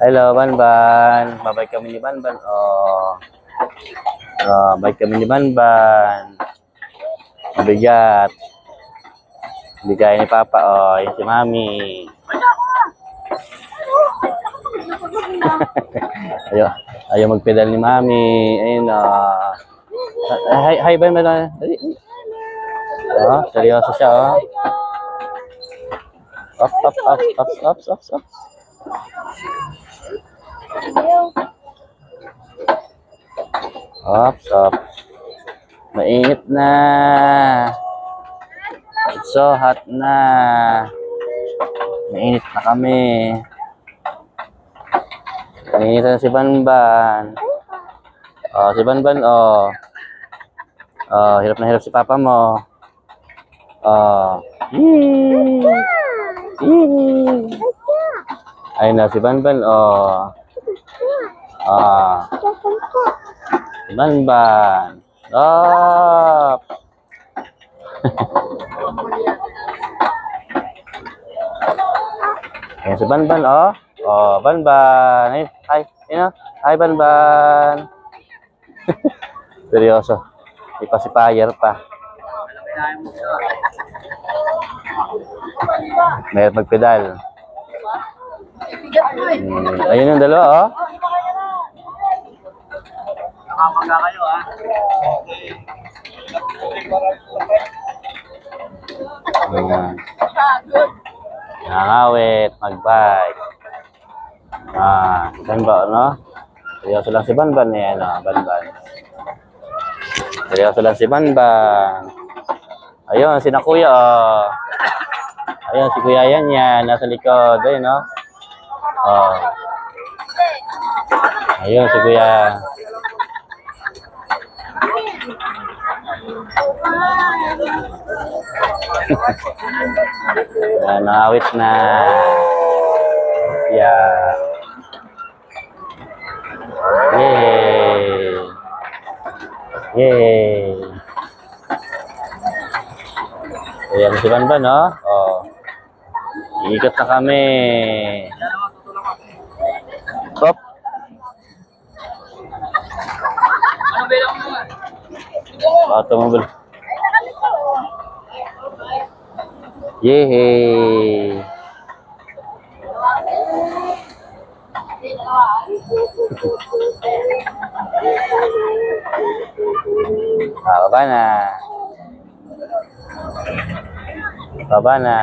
Hello, Banban. Babay kami ni Banban. Oh. Babay kami ni Banban. Mabigat. Bigay ni Papa. Oh, yung si Mami. Ayaw magpedal ni Mami. Ayun, oh. Hi, Banban. Oh, seryoso siya, oh. Up. Up. Mainit na. It's so hot na. Mainit na kami. Mainit na si Banban. Oh, si Banban, oh. Oh, hirap na hirap si Papa mo. Oh. Ayun na si Banban, oh. Ah. Banban. Stop. Ayan si Banban, oh. Oh, Banban. Ay, ayun, hi, Banban. Seryoso. Ipasipayer pa. May magpedal. Ayun yung dalawa, oh. Nakapagka kayo, ha? Nangawit, mag-bike. Banban, no? Seryoso lang si Banban, yan, no? Banban. Seryoso lang si Banban. Ayun, si Kuya, oh. Ayun, si Kuya yan, nasa likod. Ayun, no? Oh. Ayun, si Kuya. Nangawit na. Yeah. Yay. Ayan si Banban, no? Oh. Iikot na kami. Stop. Ano ba lang naman? Automobile. Yay. Baba na. Baba na.